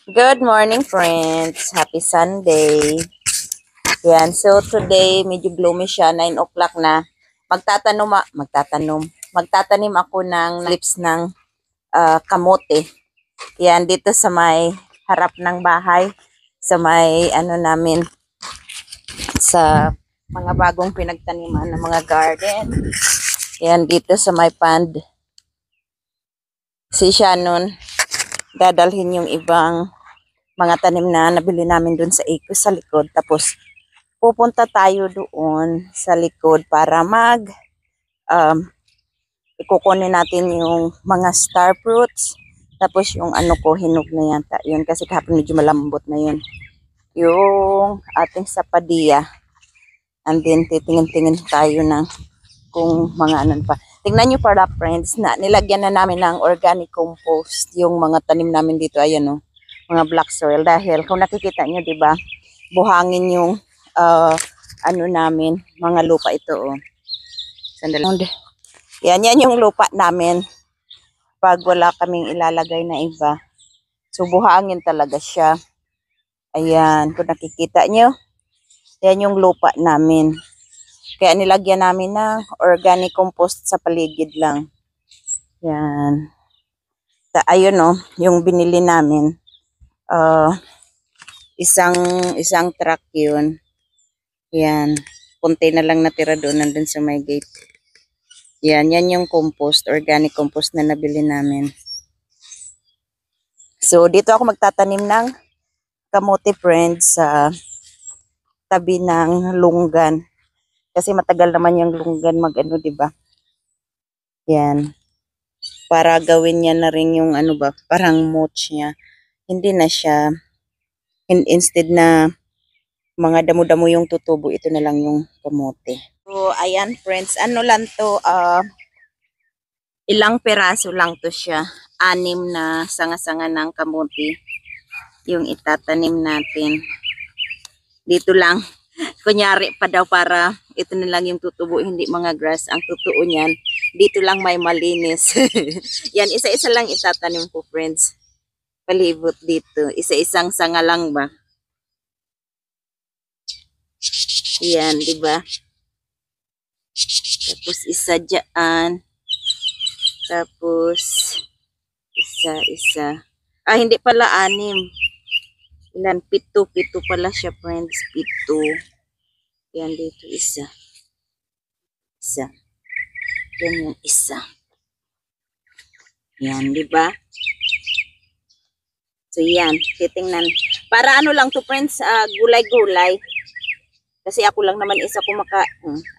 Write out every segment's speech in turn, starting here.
Good morning, friends. Happy Sunday. Yan. So, today, medyo gloomy siya. 9 o'clock na. Magtatanim ako ng lips ng kamote. Yan, dito sa may harap ng bahay. Sa may, namin, sa mga bagong pinagtaniman ng mga garden. Yan, dito sa may pond. Si Shannon, dadalhin yung ibang mga tanim na nabili namin dun sa Eco sa likod. Tapos, pupunta tayo doon sa likod para ikukunin natin yung mga star fruits. Tapos, yung hinog na yata. Yun, kasi kahapon medyo malambot na yun. Yung ating sapadilla. And then, titingin-tingin tayo ng kung mga pa. Tingnan nyo para, friends, na nilagyan na namin ng organic compost yung mga tanim namin dito. Ayan, mga black soil. Dahil kung nakikita nyo, di ba, buhangin yung namin, mga lupa ito. Sandali. Yan yung lupa namin. Pag wala kaming ilalagay na iba. So, buhangin talaga siya. Ayan, kung nakikita nyo, yan yung lupa namin. Kaya nilagyan namin ng organic compost sa paligid lang. Yan. Ayun, yung binili namin. Isang truck yun. Yan. Kunti na lang natira doon, nandun sa may gate. Yan yung compost, organic compost na nabili namin. So, dito ako magtatanim ng kamote, friends, sa tabi ng lunggan. Kasi matagal naman yung lunggan diba? Yan. Para gawin niya na rin yung parang mulch niya. Hindi na siya, instead na mga damo-damo yung tutubo, ito na lang yung kamote. So, ayan, friends, lang to, ilang peraso lang to siya. 6 na sanga-sanga ng kamote yung itatanim natin. Dito lang. Kunyari pa daw para ito na lang yung tutubo, hindi mga grass. Ang totoo niyan, dito lang may malinis. Yan, isa-isa lang itatanim ko, friends. Palibot dito. Isa-isang sanga lang ba? Yan, di ba? Tapos isa dyan. Tapos isa. Hindi pala 6. Ilan? 7 pala siya, friends. 7. Yan, dito isa. Yan yung isa. Yan, di ba? So, yan. Titingnan. Para lang to, friends, gulay-gulay. Kasi ako lang naman isa kumaka.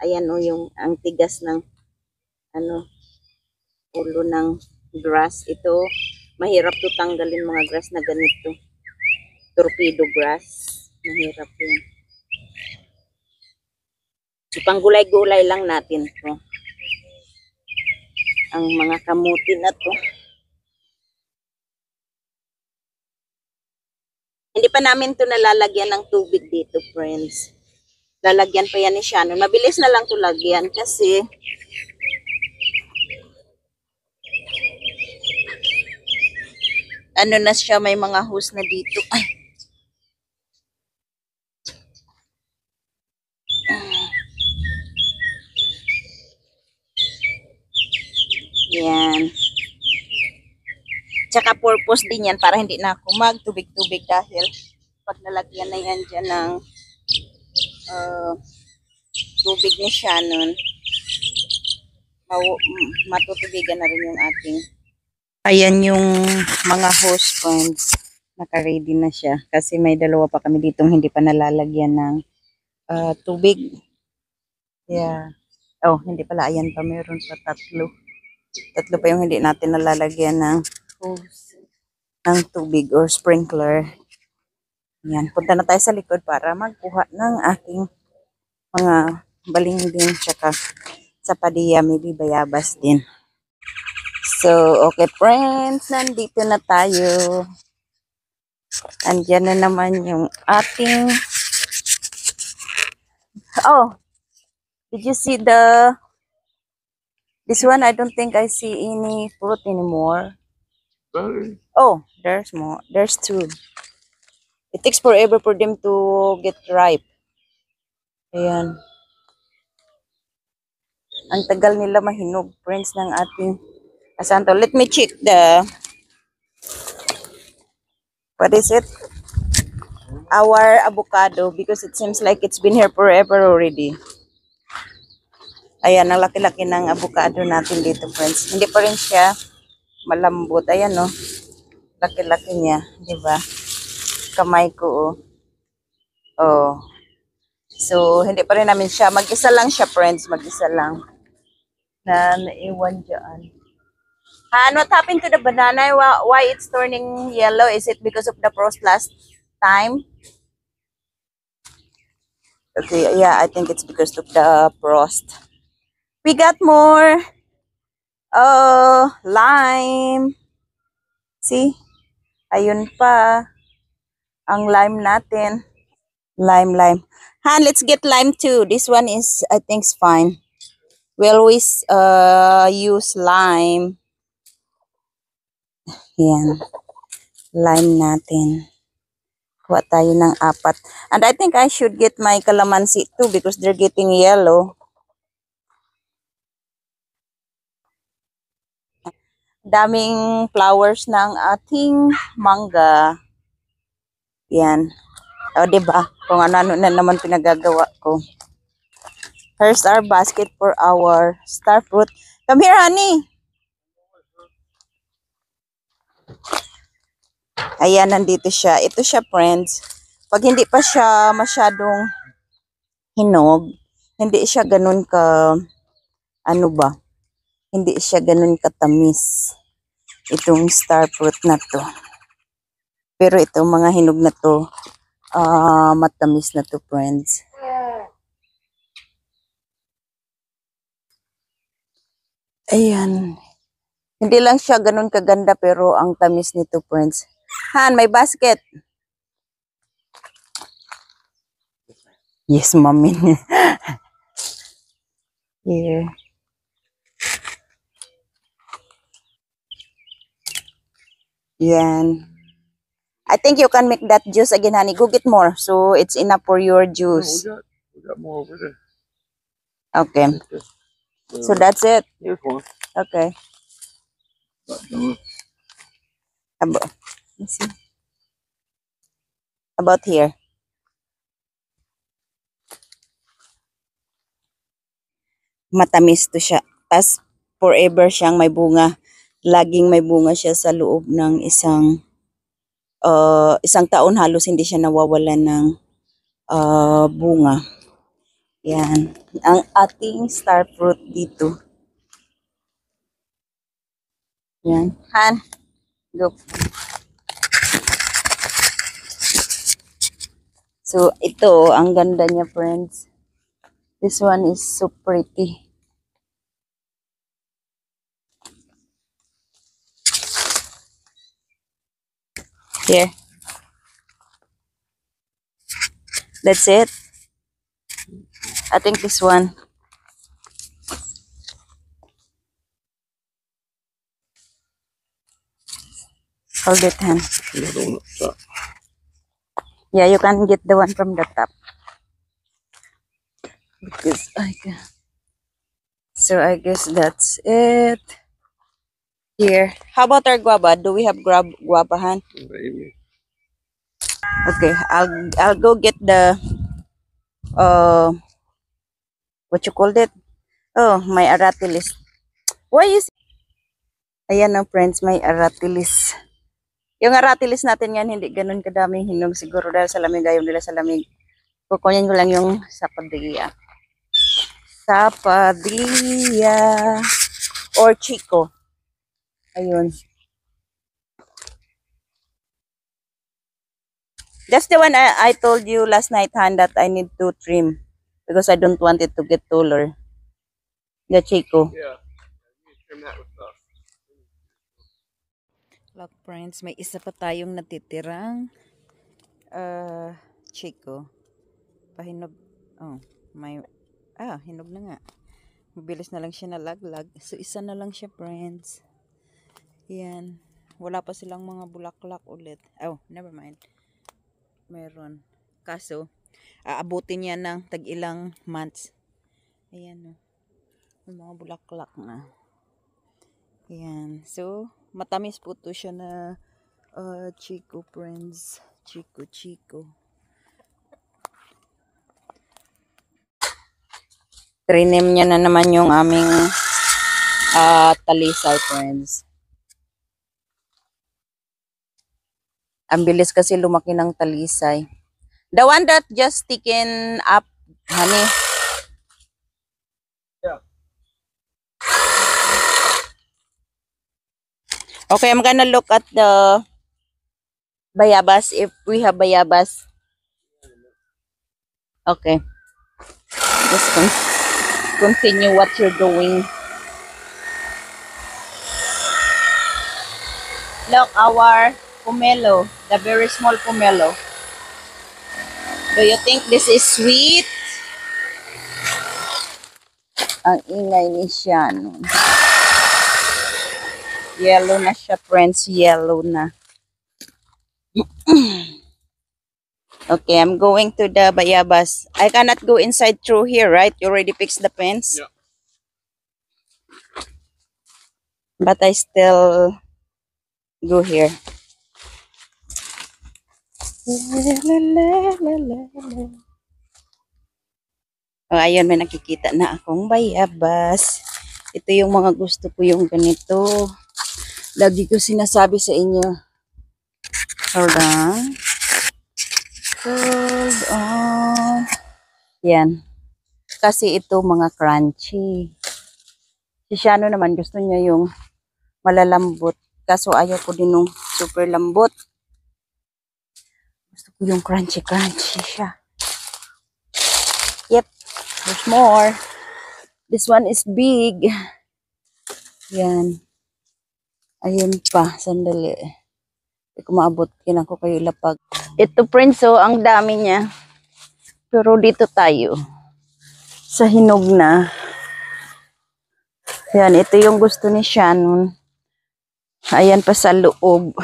Ayan, yung ang tigas ng ulo ng grass. Ito, mahirap to tanggalin mga grass na ganito. Torpedo grass. Mahirap yun. So, pang gulay-gulay lang natin to. Ang mga kamuti na to. Hindi pa namin to nalalagyan ng tubig dito, friends. Lalagyan pa yan ni Shannon. Mabilis na lang to lagyan kasi na siya, may mga hose na dito. Ay. Yan. Tsaka purpose din yan para hindi na ako magtubig-tubig dahil pag nalagyan na yan dyan ng tubig ni Shannon, matutubigan na rin yung ating. Ayan yung mga hose, friends. Naka-ready na siya kasi may 2 pa kami ditong hindi pa nalalagyan ng tubig. Yeah. Hindi pala. Ayan pa. Meron pa 3. 3 pa yung hindi natin nalalagyan ng hose ng tubig or sprinkler. Yan. Punta na tayo sa likod para magkuha ng ating mga balingding tsaka sapadilla, maybe bayabas din. So, okay, friends. Nandito na tayo. Andyan na naman yung ating did you see this one? I don't think I see any fruit anymore. Oh, there's more. There's 2. It takes forever for them to get ripe. Ayan. Ang tagal nila mahinog, friends, ng ating asanto. Let me check the, what is it? Our avocado, because it seems like it's been here forever already. Ayan, ang laki-laki ng avocado natin dito, friends. Hindi pa rin siya malambot. Ayan, no. Laki-laki niya, di ba? Kamay ko, oh. Oh. So, hindi pa rin namin siya. Mag-isa lang siya, friends. Mag-isa lang. Na naiwan dyan. And what happened to the banana? Why it's turning yellow? Is it because of the frost last time? Okay, yeah, I think it's because of the frost. We got more lime. See? Ayun pa. Ang lime natin. Lime. Han, let's get lime too. This one is, I think, is fine. We always use lime. Yan. Lime natin. Kuha tayo ng 4. And I think I should get my calamansi too because they're getting yellow. Daming flowers ng ating mangga. Yan. O, diba? Kung ano na naman pinagagawa ko. Here's our basket for our star fruit. Come here, honey. Ayan, nandito siya. Ito siya, friends. Pag hindi pa siya masyadong hinog, hindi siya ganun ka, ano ba? Hindi siya ganun katamis. Itong star fruit na to. Pero itong mga hinog na to, matamis na to, friends. Ayan. Hindi lang siya ganun kaganda pero ang tamis nito, friends. Han, may basket. Yes, mommy. Here. Yan. I think you can make that juice again, honey. Go get more. So it's enough for your juice. No, we got more over there. Okay. So that's it. Here's one. Okay. Not done. About, let's see. About here. Matamis to siya. Tapos forever siyang may bunga. Laging may bunga siya sa loob ng isang taon halos hindi siya nawawalan ng bunga. Yan. Ang ating star fruit dito. Yan. Han, go. So, ito, ang ganda niya, friends. This one is so pretty. Here. That's it. I think this one. Hold it, Han. Another one up top. Yeah, you can get the one from the top. Because I can. So I guess that's it. Here. How about our guava? Do we have guava, Han? Maybe. Okay, I'll go get the what you called it? Oh, my aratilis. Why is ayan na, friends, may aratilis. Yung aratilis natin yan, hindi ganun kadaming hinog siguro dahil sa lamig, ayaw nila sa lamig. Kukunin ko lang yung sapadilla. Sapadilla or chico. Ayun. That's the one I told you last night, Han, that I need to trim because I don't want it to get taller. The chico. Yeah. You trim that with us. Look, friends, may isa pa tayong natitirang chico. Pahinog. Oh, may hinog na nga. Mabilis na lang siya nalaglag. So, isa na lang siya, friends. Yan. Wala pa silang mga bulaklak ulit. Oh, never mind. Meron. Kaso, aabutin niya ng tag-ilang months. Ayan, oh. May mga bulaklak na. Ayan. So, matamis po to siya na Chico friends. Chico. Trinim niya na naman yung aming talisay friends. Ang bilis kasi lumaki ng talisay. The one that just taken up, honey. Yeah. Okay, I'm gonna look at the bayabas if we have bayabas. Okay. Just continue what you're doing. Look, our pomelo, the very small pomelo. Do you think this is sweet? Ang ingay ni siya. No? Yellow na siya, friends. Yellow na. Okay, I'm going to the bayabas. I cannot go inside through here, right? You already fixed the fence? Yeah. But I still go here. Oh, ayun, may nakikita na akong bayabas. Ito yung mga gusto ko, yung ganito. Lagi ko sinasabi sa inyo. Hold on. Hold on. Yan. Kasi ito mga crunchy. Si Shano naman gusto niya yung malalambot. Kaso ayaw ko din nung super lambot. Gusto ko yung crunchy siya. Yep. There's more. This one is big. Yan. Ayun pa. Sandali. Hindi ko maabot. Kailangan ko kayo ilapag. Ito, friends, so ang dami niya. Pero dito tayo. Sa hinog na. Yan. Ito yung gusto ni Shannon. Ayan pa sa loob.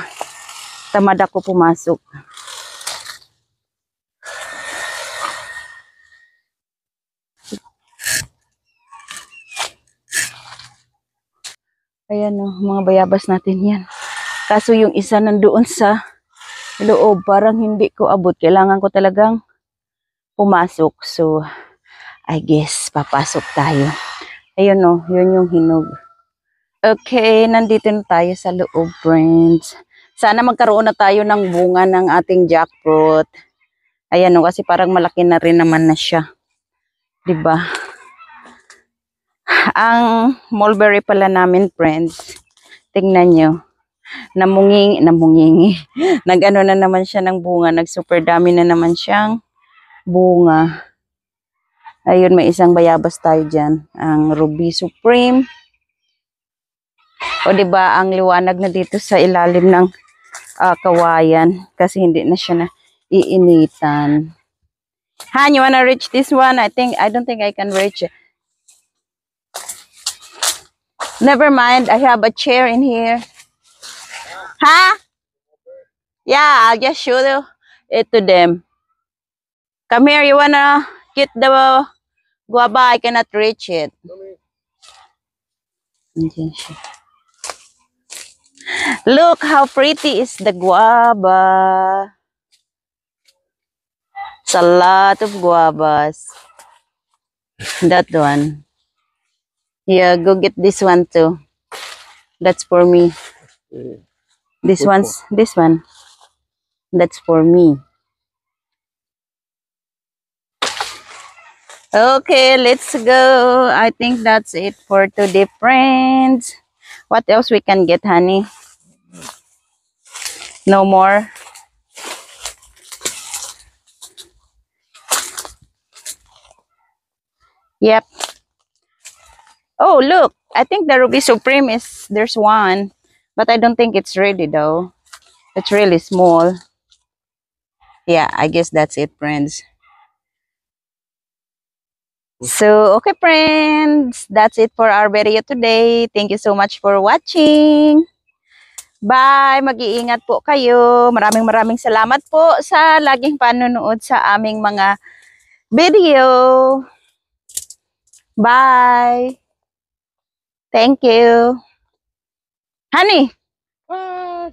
Tamad ako pumasok. Ayan o, mga bayabas natin yan. Kaso yung isa nandoon sa loob, parang hindi ko abot. Kailangan ko talagang pumasok. So, I guess, papasok tayo. Ayun o, yun yung hinog. Okay, nandito na tayo sa loob, friends. Sana magkaroon na tayo ng bunga ng ating jackfruit. Ayan o, kasi parang malaki na rin naman na siya. Diba? Ang mulberry pala namin, friends. Tingnan nyo. Namungingi. Nag-ano na naman siya ng bunga. Nag-super dami na naman siyang bunga. Ayun, may isang bayabas tayo dyan. Ang Ruby Supreme. O diba, ang liwanag na dito sa ilalim ng kawayan. Kasi hindi na siya na iinitan. Han, you wanna reach this one? I don't think I can reach it. Never mind, I have a chair in here. Huh? Yeah, I'll just show it to them. Come here, you wanna get the guava? I cannot reach it. Look how pretty is the guava. It's a lot of guavas. That one. Yeah, go get this one too. That's for me. Yeah. This one. That's for me. Okay, let's go. I think that's it for today, friends. What else we can get, honey? No more? Yep. Oh, look. I think the Ruby Supreme there's one. But I don't think it's ready though. It's really small. Yeah, I guess that's it, friends. So, okay, friends. That's it for our video today. Thank you so much for watching. Bye! Mag-iingat po kayo. Maraming salamat po sa laging panonood sa aming mga video. Bye! Thank you. Honey! Bye.